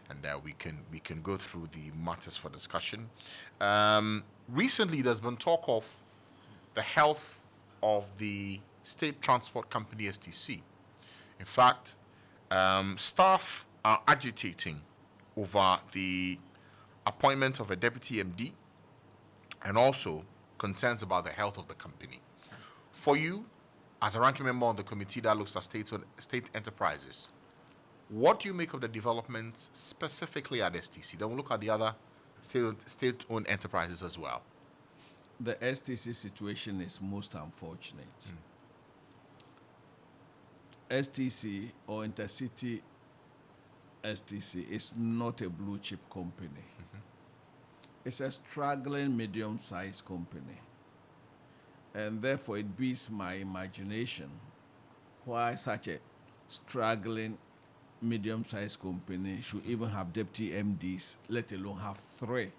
and we can go through the matters for discussion. Recently, there's been talk of the health of the state transport company STC. In fact, staff are agitating over the appointment of a deputy MD and also concerns about the health of the company. For you, as a ranking member on the committee that looks at state enterprises, what do you make of the developments specifically at STC? Then we'll look at the other state-owned enterprises as well. The STC situation is most unfortunate. STC or Intercity STC is not a blue chip company. It's a struggling medium-sized company. And therefore it beats my imagination why such a struggling medium-sized company should even have deputy MDs, let alone have three.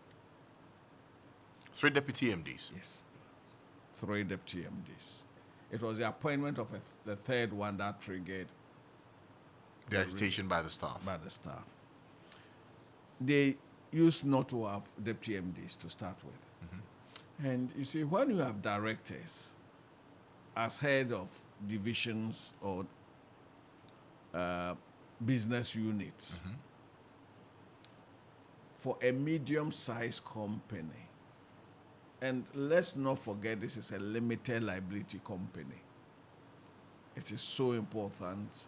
3 deputy MDs? Yes, 3 deputy MDs. It was the appointment of the third one that triggered The agitation by the staff. They used not to have deputy MDs to start with. And you see, when you have directors as head of divisions or business units for a medium-sized company, and let's not forget this is a limited liability company. It is so important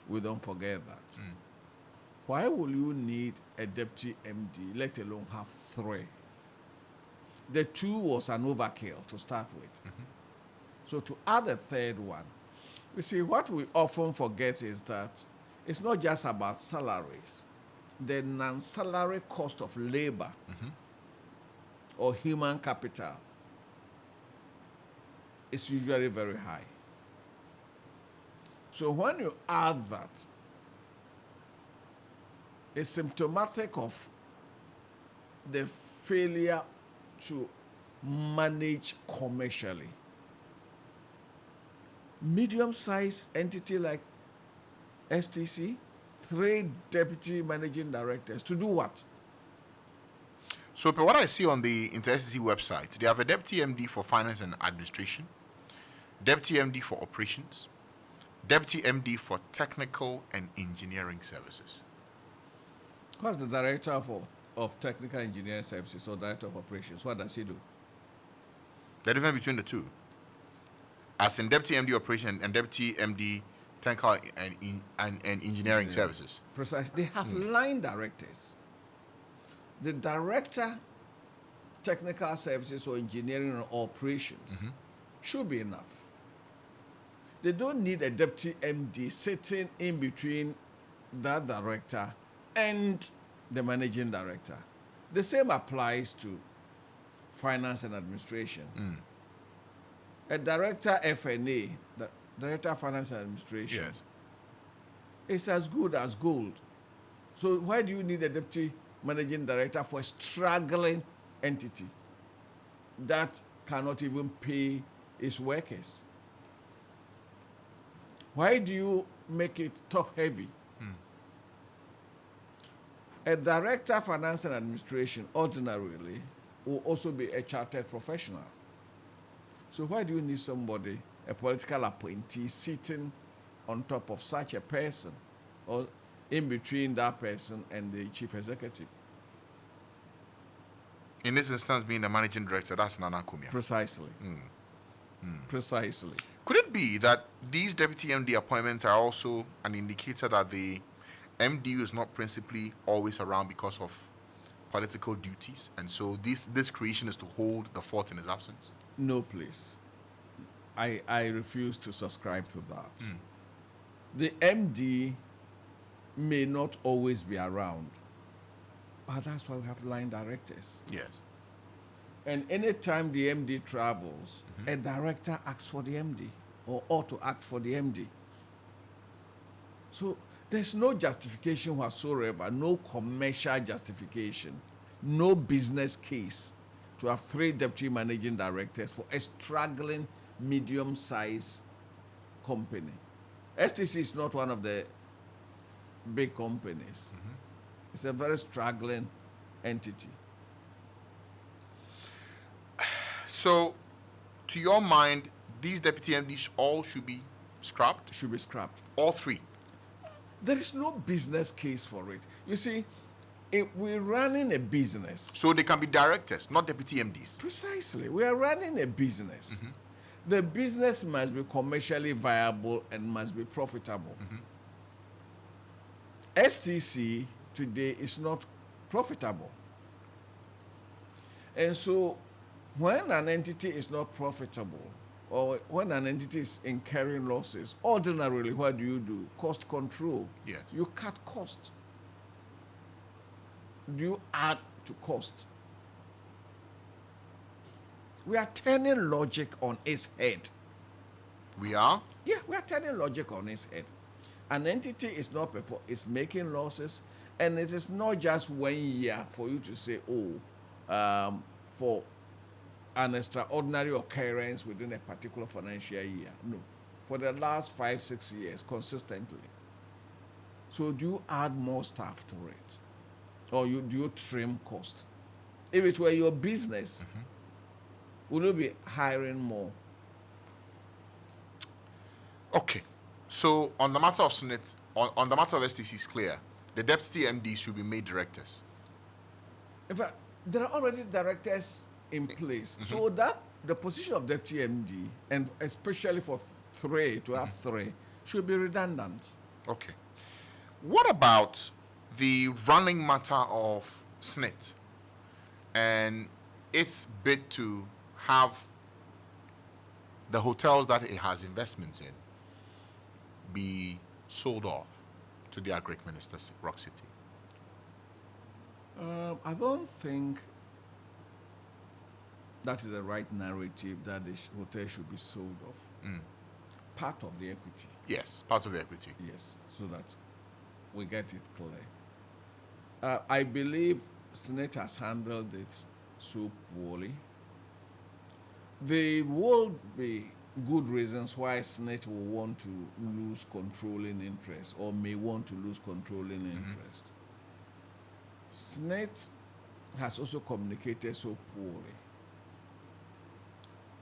we don't forget that. Why will you need a deputy MD, let alone have 3? The 2 was an overkill to start with. So to add a third one, you see, what we often forget is that it's not just about salaries. The non-salary cost of labor or human capital is usually very high. So when you add that, it's symptomatic of the failure to manage commercially. Medium-sized entity like STC, 3 deputy managing directors, to do what? So, what I see on the Inter-STC website, they have a deputy MD for finance and administration, deputy MD for operations, deputy MD for technical and engineering services. What's the director of technical engineering services or director of operations? What does he do? The difference between the two, as in deputy MD operation and deputy MD technical and engineering services. Precisely. They have line directors. The director, technical services or engineering or operations should be enough. They don't need a deputy MD sitting in between that director and the managing director. The same applies to finance and administration. A director FNA, the director of finance and administration, is as good as gold. So why do you need a deputy managing director for a struggling entity that cannot even pay its workers? Why do you make it top heavy? A director of finance and administration ordinarily will also be a chartered professional. So why do you need somebody, a political appointee, sitting on top of such a person or in between that person and the chief executive? In this instance, being the managing director, that's Nana Kumia. Precisely. Precisely. Could it be that these deputy MD appointments are also an indicator that the MD is not principally always around because of political duties, and so this creation is to hold the fort in his absence? No, please. I refuse to subscribe to that. The MD may not always be around, but that's why we have line directors. Yes. And anytime the MD travels, a director asks for the MD or ought to act for the MD. So there's no justification whatsoever, no commercial justification, no business case to have 3 deputy managing directors for a struggling medium-sized company. STC is not one of the big companies. It's a very struggling entity. So, to your mind, these deputy MDs all should be scrapped? Should be scrapped. All three? There is no business case for it. You see, if we're running a business, So they can be directors, not deputy MDs. precisely, we are running a business. The business must be commercially viable and must be profitable. STC today is not profitable. And so when an entity is not profitable or when an entity is incurring losses, ordinarily what do? Cost control. Yes. You cut cost. Do you add to cost? We are turning logic on its head. We are? Yeah, we are turning logic on its head. An entity is not it's making losses, and it is not just 1 year for you to say, for an extraordinary occurrence within a particular financial year. No, for the last 5-6 years, consistently. So do you add more staff to it, or do you trim cost? If it were your business, would you be hiring more? Okay. So on the matter of Senate, on the matter of STC is clear. The deputy MDs should be made directors. In fact, there are already directors in place, so that the position of deputy MD, and especially for three to have three, should be redundant. Okay. What about the running matter of SNIT and its bid to have the hotels that it has investments in be sold off to the Agric Minister, Rock City? I don't think that is the right narrative that the hotel should be sold off. Part of the equity, Yes, part of the equity. yes, so that we get it clear. I believe Senate has handled it so poorly. There will be good reasons why Senate will want to lose controlling interest or may want to lose controlling interest. Senate has also communicated so poorly.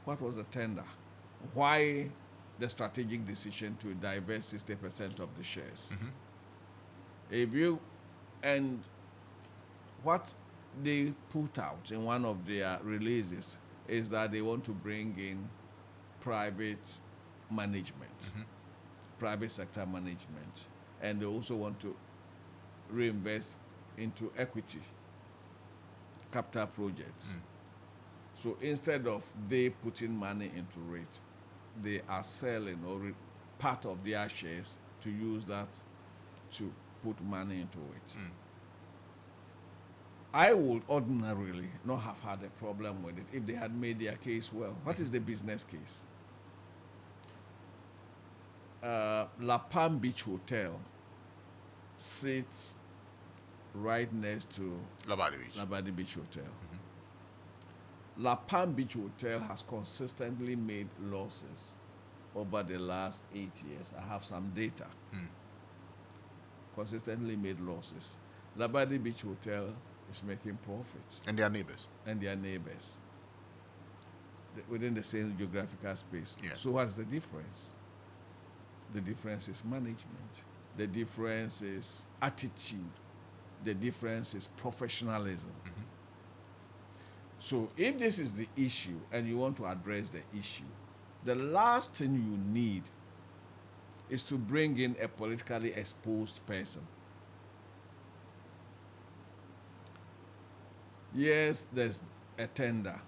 What was the tender? Why the strategic decision to divest 60% of the shares? And what they put out in one of their releases is that they want to bring in private management, private sector management, and they also want to reinvest into equity, capital projects. So instead of they putting money into it, they are selling part of their shares to use that to put money into it. I would ordinarily not have had a problem with it if they had made their case well. What is the business case? La Palm Beach Hotel sits right next to Labadi Beach. Labadi Beach Hotel. La Palm Beach Hotel has consistently made losses over the last 8 years. I have some data. Consistently made losses. Labadi Beach Hotel is making profits. And their neighbors. And their neighbors within the same geographical space. Yes. So what's the difference? The difference is management. The difference is attitude. The difference is professionalism. So if this is the issue and you want to address the issue, the last thing you need is to bring in a politically exposed person. Yes, there's a tender.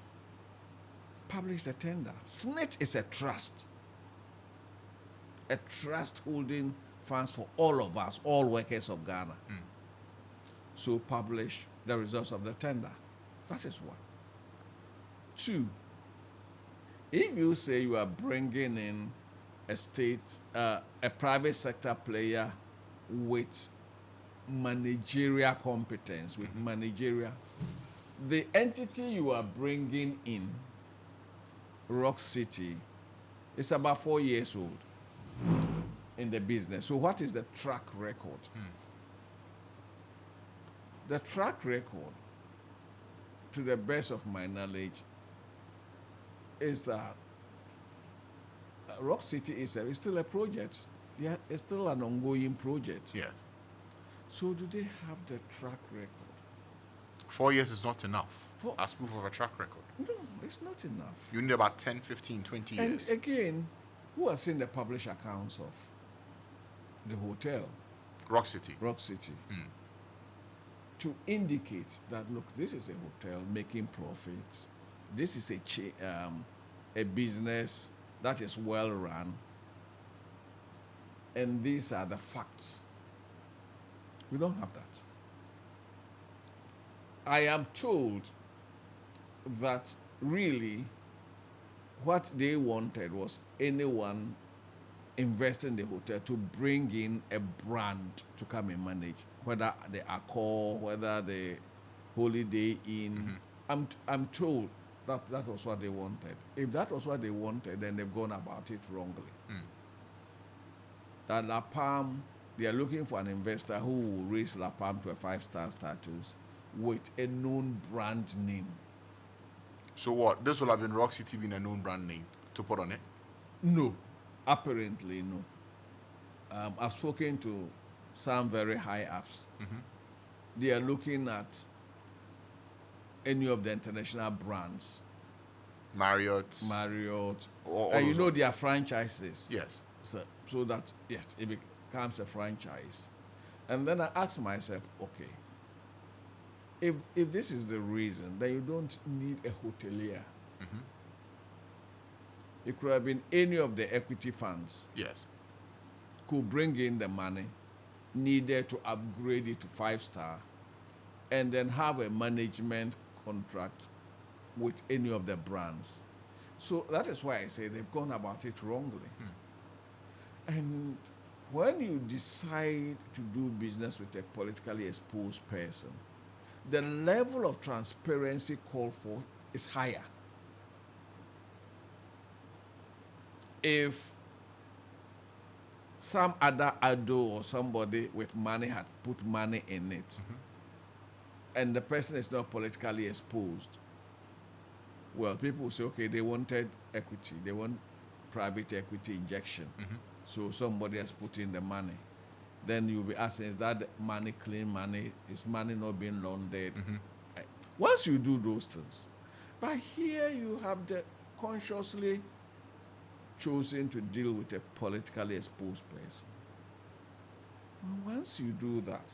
Publish the tender. SNIT is a trust holding funds for all of us, all workers of Ghana. So publish the results of the tender. That is one. 2, if you say you are bringing in a private sector player with managerial competence, the entity you are bringing in, Rock City, is about 4 years old in the business. So what is the track record? The track record, to the best of my knowledge, is that Rock City is still a project. It's still an ongoing project. Yes. So do they have the track record? 4 years is not enough For- as proof of a track record. No, it's not enough. You need about 10, 15, 20 years. And again, who has seen the published accounts of the hotel, Rock City. Rock City, to indicate that, look, this is a hotel making profits. This is a business that is well run. And these are the facts. We don't have that. I am told that really what they wanted was anyone investing in the hotel to bring in a brand to come and manage, whether the Accor, whether the Holiday Inn. I'm told that was what they wanted. If that was what they wanted, then they've gone about it wrongly. That La Palm, they are looking for an investor who will raise La Palm to a 5-star status with a known brand name. So what? This will have been Rock City being a known brand name to put on it? No, apparently no. I've spoken to some very high ups. They are looking at any of the international brands, Marriott. Marriott, all you those know ones. their franchises. Yes. So that, yes, it becomes a franchise. And then I ask myself, okay, if this is the reason, then you don't need a hotelier. It could have been any of the equity funds Yes. could bring in the money needed to upgrade it to 5-star and then have a management contract with any of the brands. So that is why I say they've gone about it wrongly. And when you decide to do business with a politically exposed person, the level of transparency called for is higher. If some other ado or somebody with money had put money in it, and the person is not politically exposed, well, people will say, okay, they wanted equity, they want private equity injection. So somebody has put in the money. Then you'll be asking, is that money clean money? Is money not being laundered? Once you do those things, but here you have the consciously chosen to deal with a politically exposed person. Well, once you do that,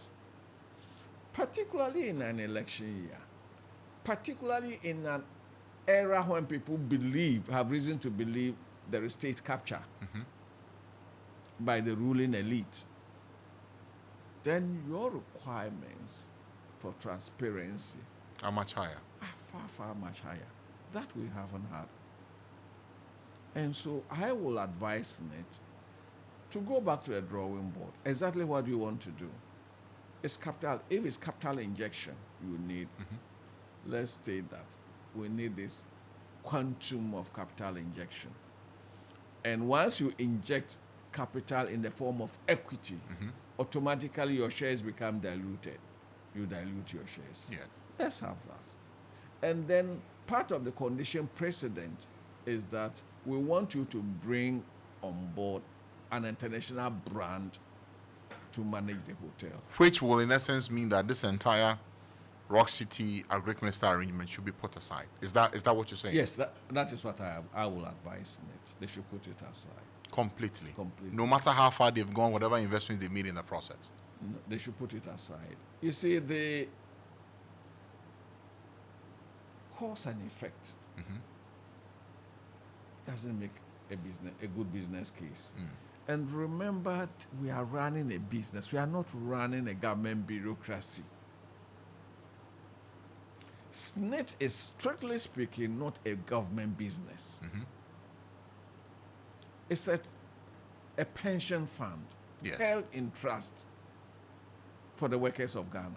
particularly in an election year, particularly in an era when people have reason to believe there is state capture by the ruling elite, then your requirements for transparency How much higher? are far, far much higher. That we haven't had. And so I will advise NET to go back to the drawing board. Exactly what do you want to do? It's capital. If it's capital injection you need, let's state that we need this quantum of capital injection. And once you inject capital in the form of equity, automatically your shares become diluted. You dilute your shares. Yes. Let's have that. And then part of the condition precedent is that we want you to bring on board an international brand to manage the hotel. Which will, in essence, mean that this entire Rock City agreement arrangement should be put aside. Is that what you're saying? Yes, that is what I will advise NET. They should put it aside. Completely. Completely. No matter how far they've gone, whatever investments they've made in the process. No, they should put it aside. You see, the cause and effect doesn't make a good business case. And remember, we are running a business. We are not running a government bureaucracy. SNIT is, strictly speaking, not a government business. It's a pension fund Yes. held in trust for the workers of Ghana.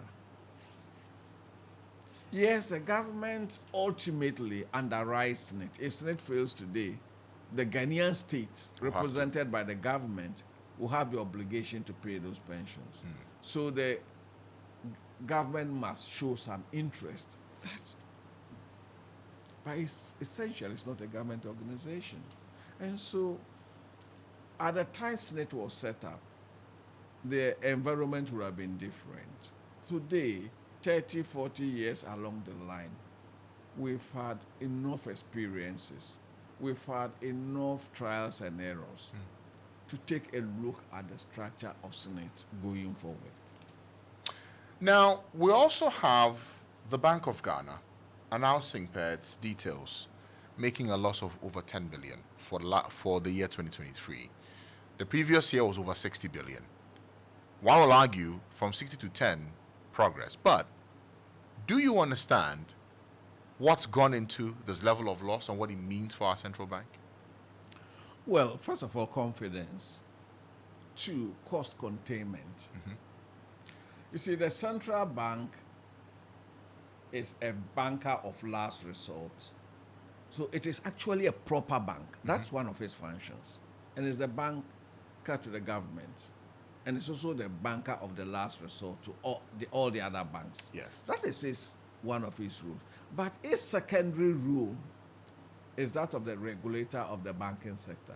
Yes, the government ultimately underwrites SNIT. If SNIT fails today, the Ghanaian state, represented by the government, will have the obligation to pay those pensions. So the government must show some interest. But it's essential, it's not a government organization. And so, at the time SNIT was set up, the environment would have been different. Today, 30, 40 years along the line, we've had enough experiences, we've had enough trials and errors to take a look at the structure of SNIT going forward. Now, we also have the Bank of Ghana announcing per its details, making a loss of over 10 billion for the year 2023. The previous year was over 60 billion. One will argue from 60 to 10 progress, but do you understand what's gone into this level of loss and what it means for our central bank? Well, first of all, confidence. 2, cost containment. You see, the central bank is a banker of last resort. So it is actually a proper bank. That's one of its functions. And it's the banker to the government. And it's also the banker of the last resort to all the other banks. Yes. That is one of its rules. But its secondary rule is that of the regulator of the banking sector.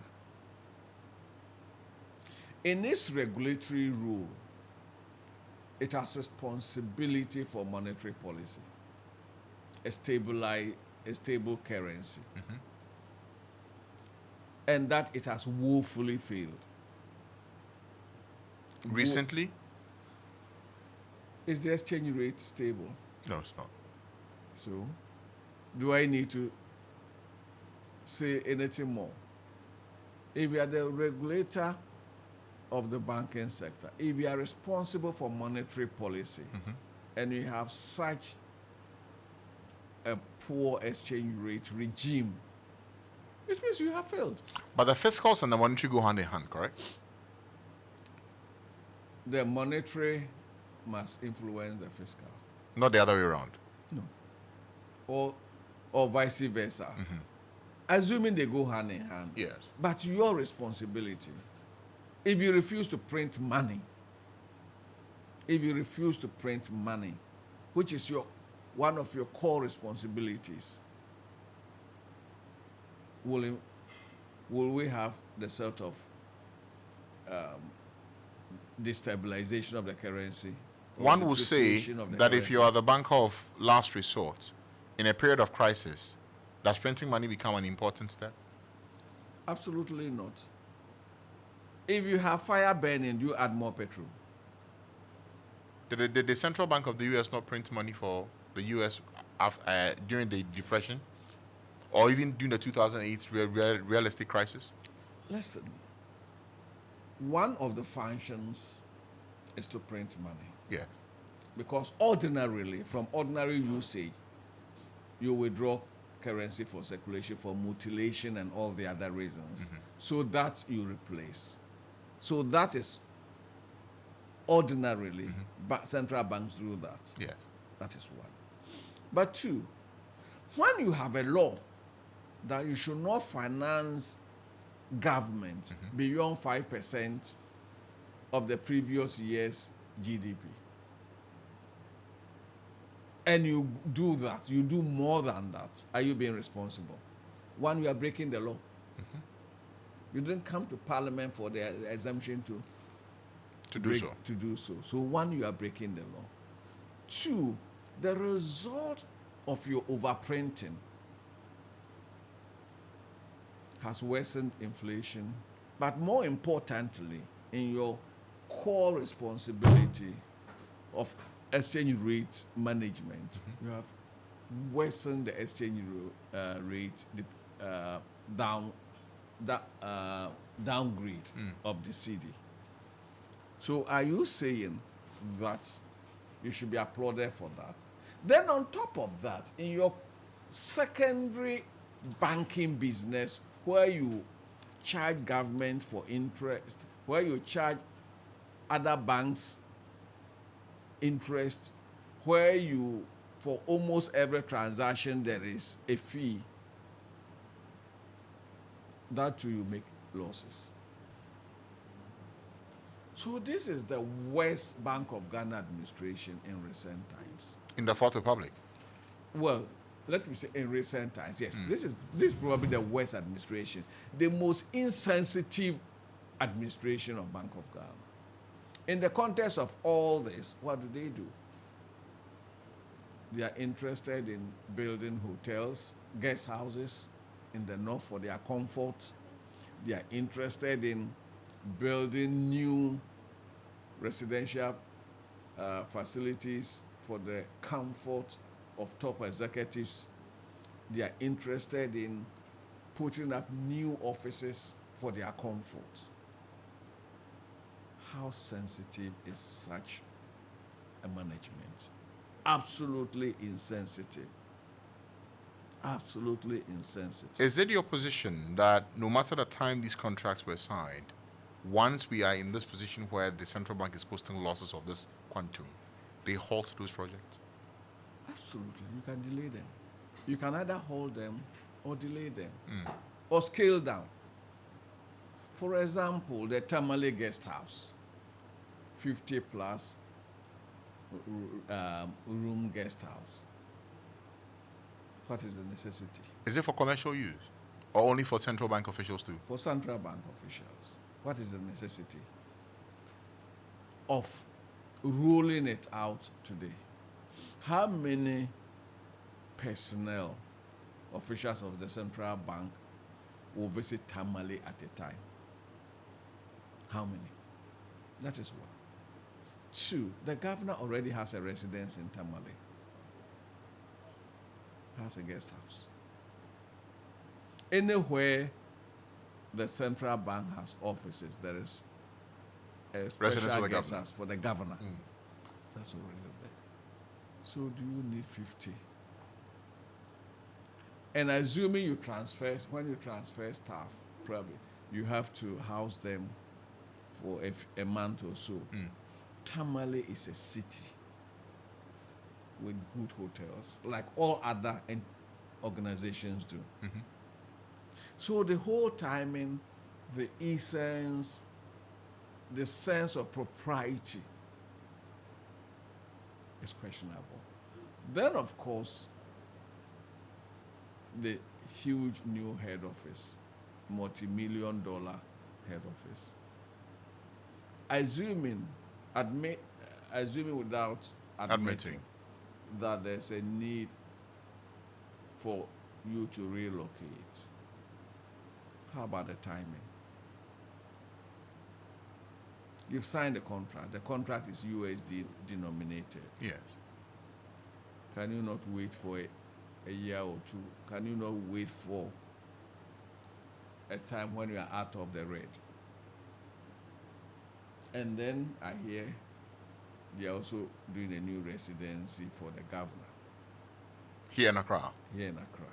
In its regulatory rule, it has responsibility for monetary policy, a stable currency, and that it has woefully failed. Recently? Is the exchange rate stable? No, it's not. So, do I need to say anything more? If you are the regulator of the banking sector, if you are responsible for monetary policy, and you have such a poor exchange rate regime, it means you have failed. But the fiscals and the monetary go hand in hand, correct? The monetary must influence the fiscal. Not the other way around. No. Or vice versa. Assuming they go hand in hand. Yes. But your responsibility, if you refuse to print money, which is one of your core responsibilities, will we have the sort of destabilization of the currency? One will say that if you are the banker of last resort in a period of crisis, does printing money become an important step? Absolutely not. If you have fire burning, do you add more petrol? Did the Central Bank of the U.S. not print money for the U.S. During the Depression? Or even during the 2008 real estate crisis? Listen, one of the functions is to print money. Yes. Because ordinarily, from ordinary usage, you withdraw currency for circulation, for mutilation, and all the other reasons. So that you replace. So that is ordinarily, but central banks do that. Yes. That is one. But 2, when you have a law that you should not finance government beyond 5% of the previous year's GDP, and you do that, you do more than that, are you being responsible? 1, you are breaking the law. You didn't come to parliament for the exemption to do so. So 1, you are breaking the law. 2, the result of your overprinting has worsened inflation, but more importantly, in your core responsibility of exchange rate management, you have worsened the exchange rate downgrade of the CD. So are you saying that you should be applauded for that? Then on top of that, in your secondary banking business, where you charge government for interest, where you charge other banks interest, where you, for almost every transaction, there is a fee, that too you make losses. So this is the worst Bank of Ghana administration in recent times. In the Fourth Republic. Well, let me say in recent times, yes. This is probably the worst administration, the most insensitive administration of Bank of Ghana. In the context of all this, what do? They are interested in building hotels, guest houses in the north for their comfort. They are interested in building new residential facilities for the comfort of top executives. They are interested in putting up new offices for their comfort. How sensitive is such a management? Absolutely insensitive. Absolutely insensitive. Is it your position that no matter the time these contracts were signed, once we are in this position where the central bank is posting losses of this quantum, they halt those projects? Absolutely. You can delay them. You can either hold them or delay them or scale down. For example, the Tamale Guest House, 50 plus room guest house. What is the necessity? Is it for commercial use or only for central bank officials too? For central bank officials, what is the necessity of rolling it out today? How many personnel, officials of the central bank, will visit Tamale at a time? How many? That is one. Two, the governor already has a residence in Tamale. Has a guest house. Anywhere the central bank has offices, there is a special guest house for the governor. That's already there. So do you need 50? And assuming you transfer, when you transfer staff, probably you have to house them for a month or so. Tamale is a city with good hotels, like all other organizations do. So the whole timing, the essence, the sense of propriety is questionable. Then, of course, the huge new head office, multi-million-dollar head office. Assuming without admitting that there's a need for you to relocate. How about the timing? You've signed a contract. The contract is USD denominated. Yes. Can you not wait for a year or two? Can you not wait for a time when you are out of the red? And then I hear they are also doing a new residency for the governor. Here in Accra? Here in Accra.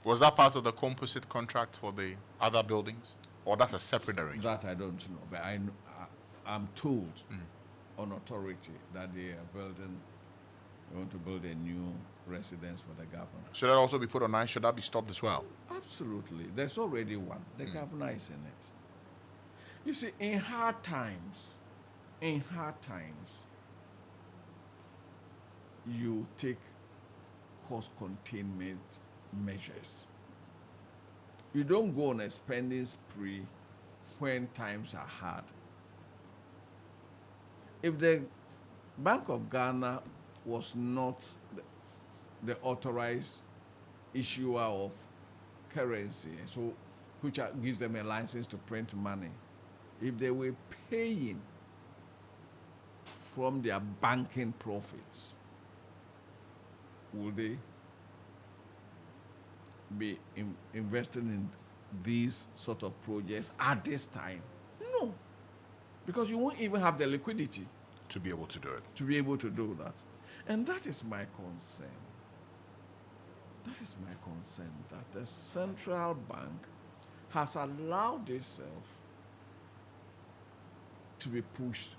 Was that part of the composite contract for the other buildings? Or that's a separate arrangement? That I don't know, but I'm told on authority that they want to build a new residence for the governor. Should that also be put on ice? Should that be stopped as well? Absolutely. There's already one. The governor is in it. You see, in hard times, you take cost containment measures. You don't go on a spending spree when times are hard. If the Bank of Ghana was not the authorized issuer of currency, so which gives them a license to print money, if they were paying from their banking profits, would they be investing in these sort of projects at this time? No, because you won't even have the liquidity to be able to do it. To be able to do that. And that is my concern. That is my concern, that the central bank has allowed itself to be pushed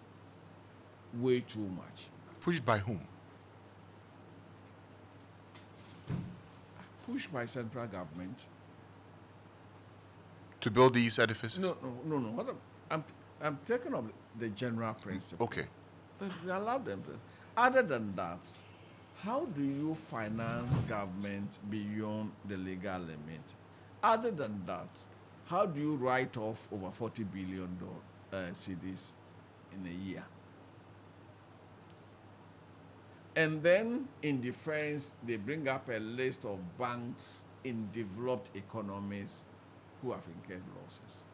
way too much. Pushed by whom? Pushed by central government. To build these edifices? No. I'm, I'm taking up the general principle. Okay. But we allow them to. Other than that, how do you finance government beyond the legal limit? Other than that, how do you write off over $40 billion CDs in a year? And then in defense, they bring up a list of banks in developed economies who have incurred losses.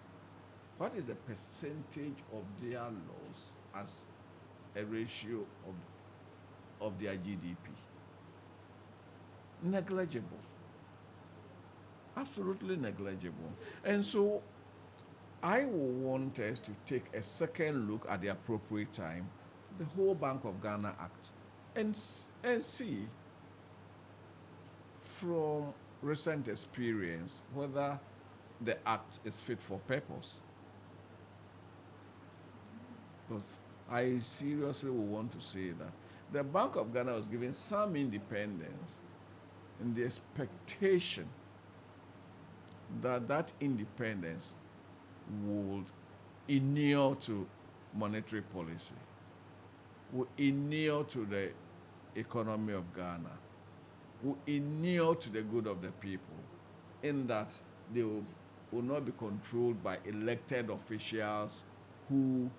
What is the percentage of their loss as a ratio of their GDP? Negligible. Absolutely negligible. And so I will want us to take a second look at the appropriate time, the whole Bank of Ghana Act, and see from recent experience whether the act is fit for purpose. Because I seriously will want to say that the Bank of Ghana was given some independence in the expectation that that independence would inure to monetary policy, would inure to the economy of Ghana, would inure to the good of the people, in that they will not be controlled by elected officials who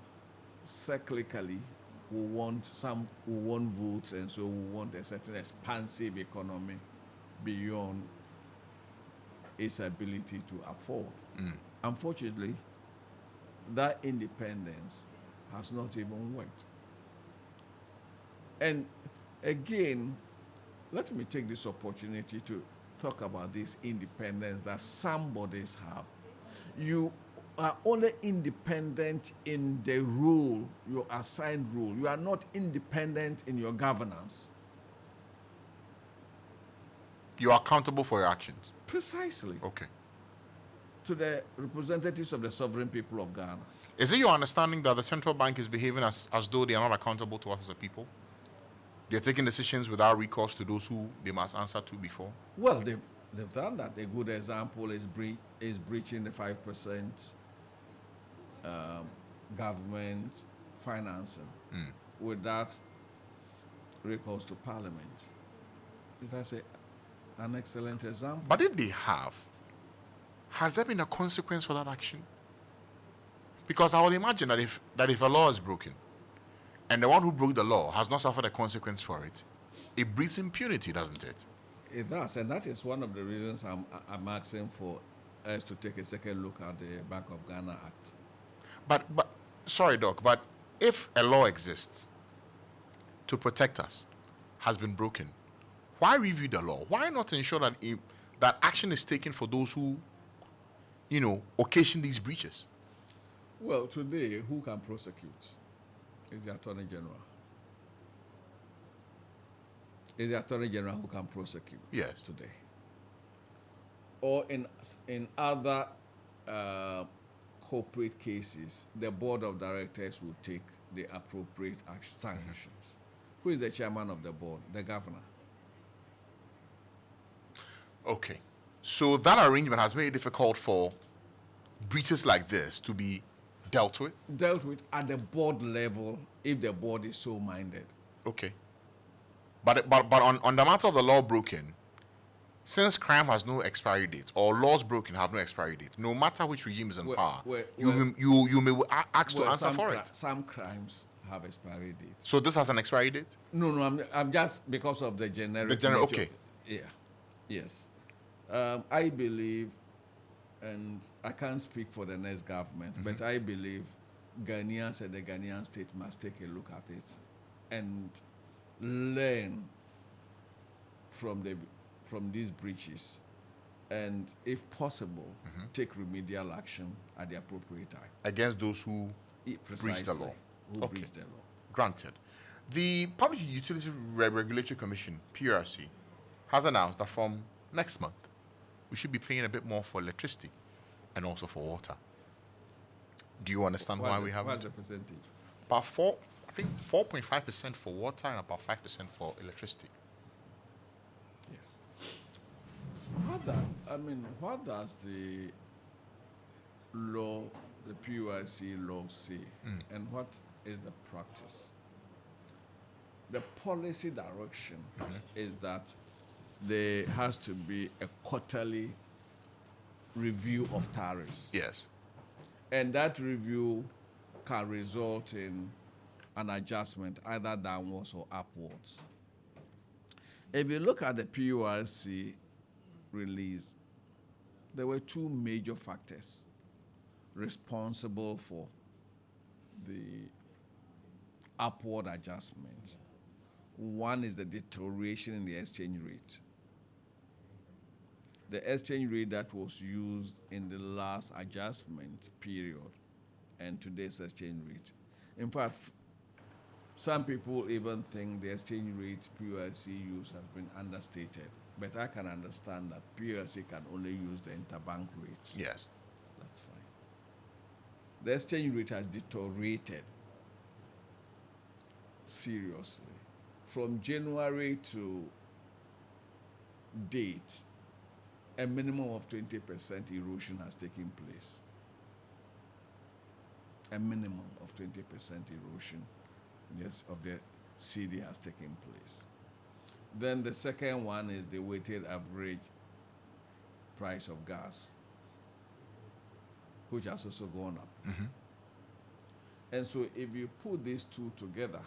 cyclically will want votes, and so will want a certain expansive economy beyond its ability to afford. Unfortunately, that independence has not even worked. And again, let me take this opportunity to talk about this independence that some bodies have. You are only independent in the role, your assigned role. You are not independent in your governance. You are accountable for your actions. Precisely. Okay. To the representatives of the sovereign people of Ghana. Is it your understanding that the central bank is behaving as though they are not accountable to us as a people? They're taking decisions without recourse to those who they must answer to before? Well, they've done that. A good example is breaching the 5% government financing without recourse to parliament. That's an excellent example. But if they have, has there been a consequence for that action? Because I would imagine that if a law is broken, and the one who broke the law has not suffered a consequence for it, it breeds impunity, doesn't it? It does, and that is one of the reasons I'm asking for us to take a second look at the Bank of Ghana Act. But sorry, Doc, but if a law exists to protect us has been broken, why review the law? Why not ensure that that action is taken for those who, occasion these breaches? Well, today, who can prosecute? Is the Attorney General. Is the Attorney General who can prosecute? Yes. Today. Or in other corporate cases, the board of directors will take the appropriate sanctions. Who is the chairman of the board? The governor. Okay. So that arrangement has made it difficult for breaches like this to be dealt with? Dealt with at the board level, if the board is so minded. Okay. But on the matter of the law broken, since crime has no expiry date, or laws broken have no expiry date, no matter which regime is in power, you may ask to answer for it. Some crimes have expiry dates. So this has an expiry date? No, I'm just because of the generic. The general, okay. Yeah, yes. I believe, and I can't speak for the next government, but I believe Ghanaians and the Ghanaian state must take a look at it and learn from these breaches, and if possible, take remedial action at the appropriate time against those who breach the law. Breach the law. Granted. The Public Utility Regulatory Commission, PRC, has announced that from next month, we should be paying a bit more for electricity and also for water. Do you understand why we have What's the percentage? about 4.5% for water and about 5% for electricity. Yes. What does the law the PURC law say, and what is the practice? The policy direction is that there has to be a quarterly review of tariffs. Yes. And that review can result in an adjustment either downwards or upwards. If you look at the PURC release, there were two major factors responsible for the upward adjustment. One is the deterioration in the exchange rate. The exchange rate that was used in the last adjustment period and today's exchange rate. In fact, some people even think the exchange rate PLC use has been understated. But I can understand that PLC can only use the interbank rates. Yes. That's fine. The exchange rate has deteriorated seriously. From January to date, a minimum of 20% erosion has taken place. A minimum of 20% erosion, yes, of the CD has taken place. Then the second one is the weighted average price of gas, which has also gone up. Mm-hmm. And so if you put these two together,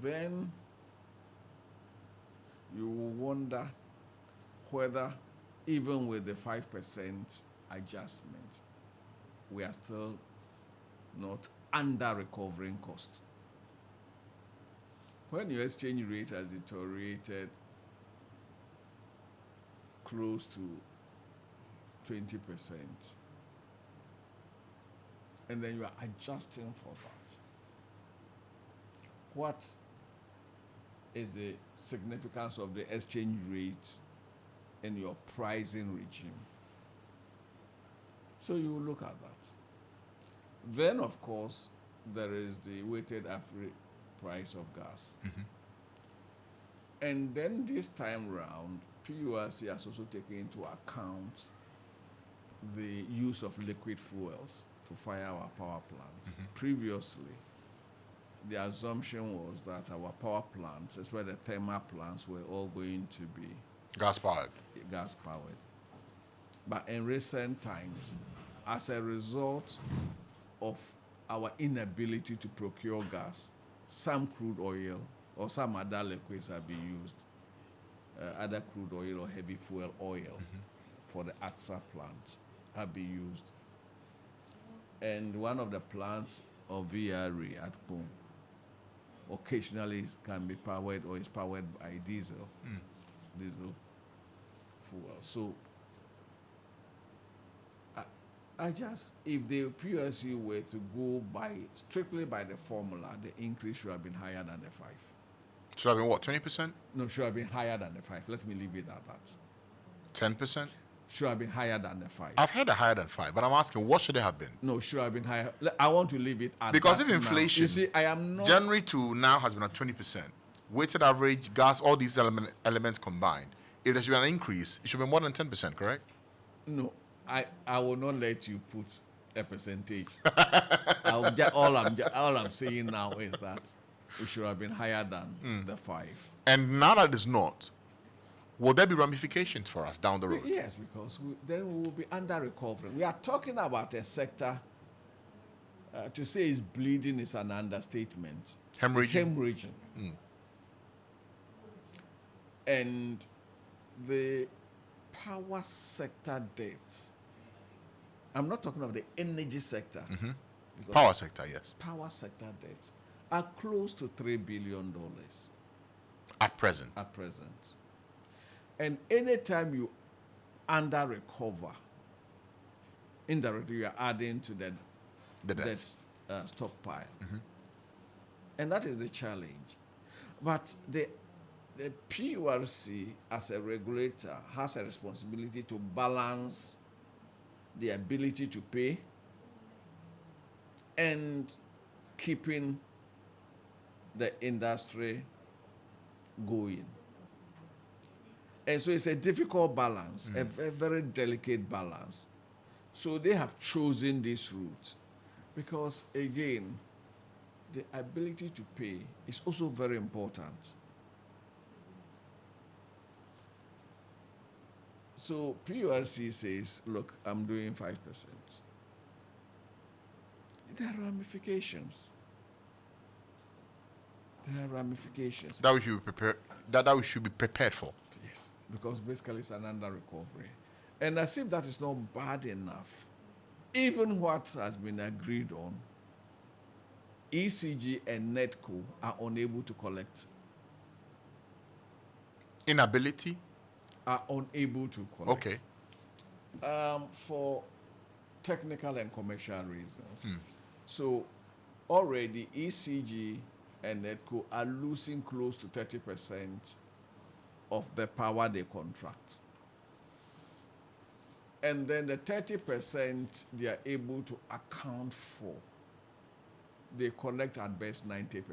then you will wonder whether even with the 5% adjustment, we are still not under recovering cost. When your exchange rate has deteriorated close to 20%, and then you are adjusting for that, what is the significance of the exchange rate in your pricing regime? So you will look at that. Then, of course, there is the weighted average price of gas. Mm-hmm. And then this time round, PURC has also taken into account the use of liquid fuels to fire our power plants. Mm-hmm. Previously, the assumption was that our power plants, especially the thermal plants, were all going to be Gas powered. gas powered. But in recent times, as a result of our inability to procure gas, some crude oil or some other liquids have been used, other crude oil or heavy fuel oil for the AXA plant have been used. And one of the plants of VRE at Pong occasionally can be powered or is powered by diesel fuel. So I just, if the PLC were to go strictly by the formula, the increase should have been higher than the 5. Should have been what, 20%? No, should have been higher than the 5. Let me leave it at that. 10%? Should have been higher than the 5. I've heard a higher than 5, but I'm asking, what should it have been? No, should have been higher. I want to leave it at Because that. if inflation, now. You see, I am not. January to now has been at 20%. Weighted average, gas, all these elements combined. If there should be an increase, it should be more than 10%, correct? No, I will not let you put a percentage. All I'm saying now is that it should have been higher than the 5. And now that it's not, will there be ramifications for us down the road? Yes, because then we will be under recovery. We are talking about a sector, to say it's bleeding is an understatement. Hemorrhaging. It's hemorrhaging. And the power sector debts, I'm not talking about the energy sector. Power sector, yes. Power sector debts are close to $3 billion At present. at present. And anytime you under recover, indirectly you are adding to the debts. stockpile. And that is the challenge. But the PURC, as a regulator, has a responsibility to balance the ability to pay and keeping the industry going. And so it's a difficult balance, a very delicate balance. So they have chosen this route because, again, the ability to pay is also very important. So PURC says, look, I'm doing 5%. There are ramifications. There are ramifications. That we should be prepared. That we should be prepared for. Yes, because basically it's an under recovery. And as if that is not bad enough, even what has been agreed on, ECG and NETCO are unable to collect, Inability. are unable to collect. Okay. For technical and commercial reasons. So already ECG and NETCO are losing close to 30% of the power they contract. And then the 30% they are able to account for, they collect at best 90%.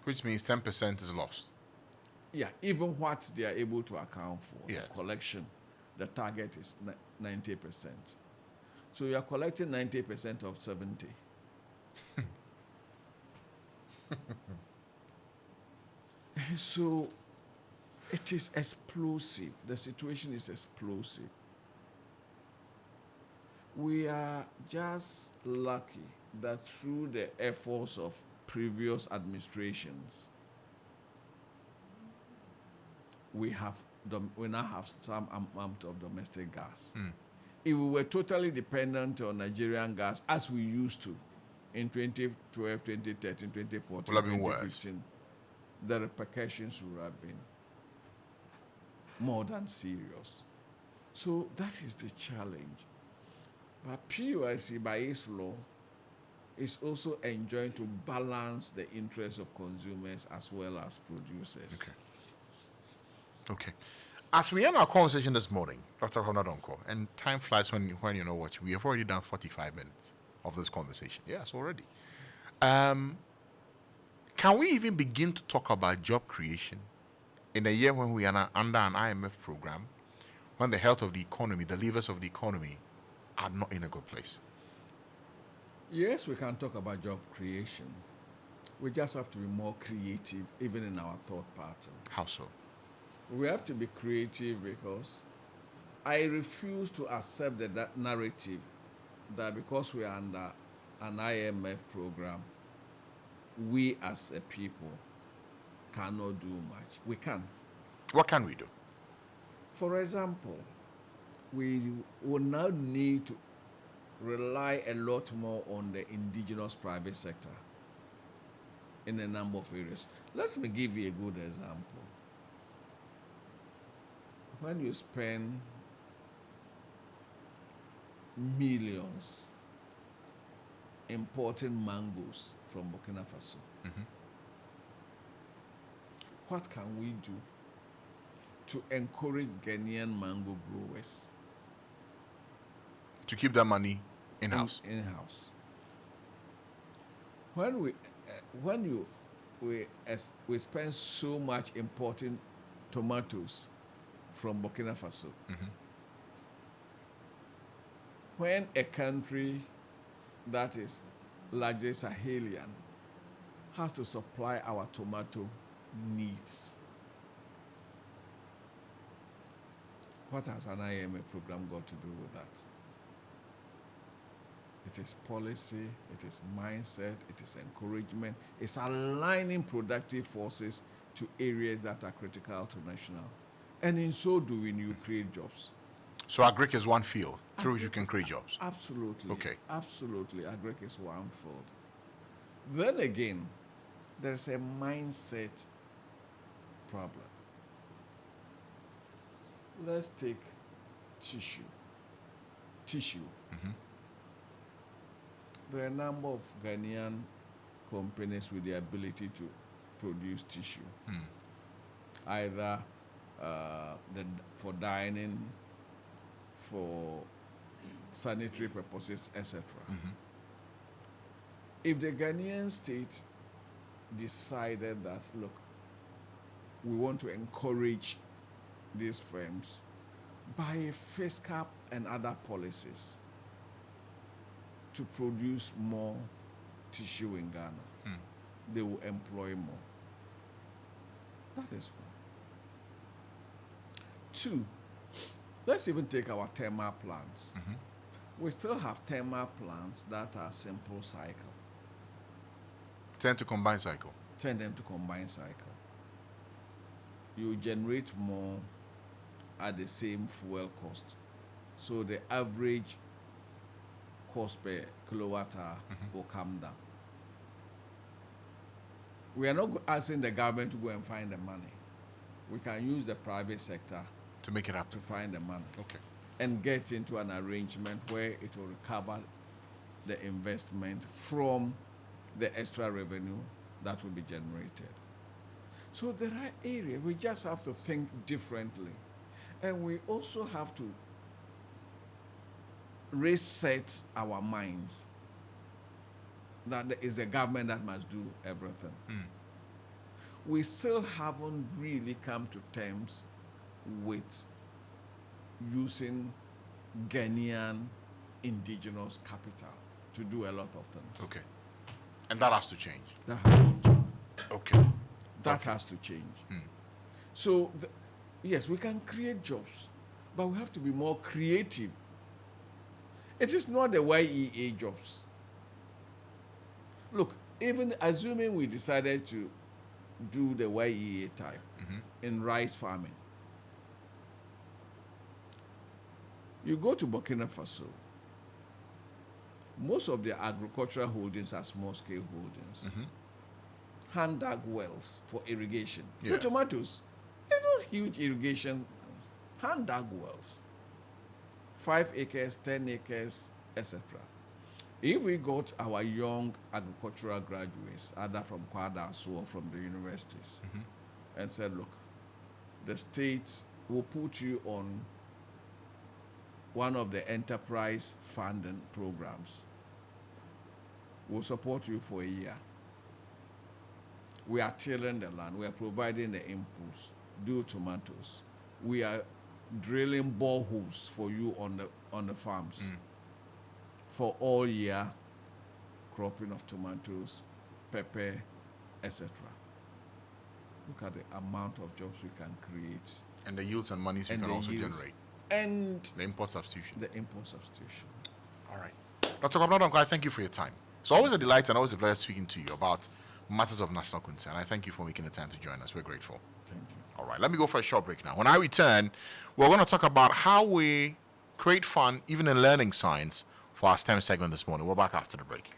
Which means 10% is lost. Yeah, even what they are able to account for, Yes. the collection, the target is 90%. So you are collecting 90% of 70. So it is explosive. The situation is explosive. We are just lucky that through the efforts of previous administrations, we now have some amount of domestic gas. If we were totally dependent on Nigerian gas, as we used to in 2012, 2013, 2014, Would have been worse. 2015, the repercussions would have been more than serious. So that is the challenge. But PUIC, by its law, is also enjoined to balance the interests of consumers as well as producers. Okay. Okay. As we end our conversation this morning, Dr. Kwabena Donkor, and time flies when you know what, we have already done 45 minutes of this conversation. Yes, already. Can we even begin to talk about job creation in a year when we are under an IMF program, when the health of the economy, the levers of the economy are not in a good place? Yes, we can talk about job creation. We just have to be more creative, even in our thought pattern. How so? We have to be creative because I refuse to accept that narrative that because we are under an IMF program, we as a people cannot do much. We can. What can we do? For example, we will now need to rely a lot more on the indigenous private sector in a number of areas. Let me give you a good example. When you spend millions importing mangoes from Burkina Faso, what can we do to encourage Ghanaian mango growers To keep that money in-house. In-house. We spend so much importing tomatoes from Burkina Faso. When a country that is largely Sahelian has to supply our tomato needs, what has an IMF program got to do with that? It is policy, it is mindset, it is encouragement, it's aligning productive forces to areas that are critical to national. And in so doing, you create jobs. So agric is one field through which you can create jobs. Absolutely. Okay. Absolutely. Agric is one field. Then again, there's a mindset problem. Let's take tissue. There are a number of Ghanaian companies with the ability to produce tissue, either for dining, for sanitary purposes, etc. If the Ghanaian state decided that, look, we want to encourage these firms by a fiscal and other policies to produce more tissue in Ghana, they will employ more. That is one. Two, let's even take our thermal plants. We still have thermal plants that are simple cycle. Tend to combine cycle. Turn them to combined cycle. You generate more at the same fuel cost. So the average cost per kilowatt hour will come down. We are not asking the government to go and find the money. We can use the private sector To make it happen. to find the money Okay. and get into an arrangement where it will recover the investment from the extra revenue that will be generated. So there are areas we just have to think differently. And we also have to reset our minds that it is the government that must do everything. We still haven't really come to terms with using Ghanaian indigenous capital to do a lot of things. Okay. And that has to change. That has to change. Okay. That has to change. So, yes, we can create jobs, but we have to be more creative. It is not the YEA jobs. Look, even assuming we decided to do the YEA type in rice farming, you go to Burkina Faso, most of their agricultural holdings are small-scale holdings. Hand-dug wells for irrigation. Yeah. The tomatoes, huge irrigation, hand-dug wells. 5 acres, 10 acres, etc. If we got our young agricultural graduates, either from Kwabena or from the universities, and said, look, the state will put you on one of the enterprise funding programs. We'll support you for a year. We are tilling the land. We are providing the inputs. Do tomatoes. We are drilling boreholes for you on the farms for all year cropping of tomatoes, pepper, etc. Look at the amount of jobs we can create. And the yields and monies we And can the also yields. generate. And The import substitution. the import substitution. All right. Dr. Kwabena Donkor, I thank you for your time. It's always a delight and always a pleasure speaking to you about matters of national concern. I thank you for making the time to join us. We're grateful. Thank you. All right, let me go for a short break now. When I return, we're going to talk about how we create fun, even in learning science, for our STEM segment this morning. We're back after the break.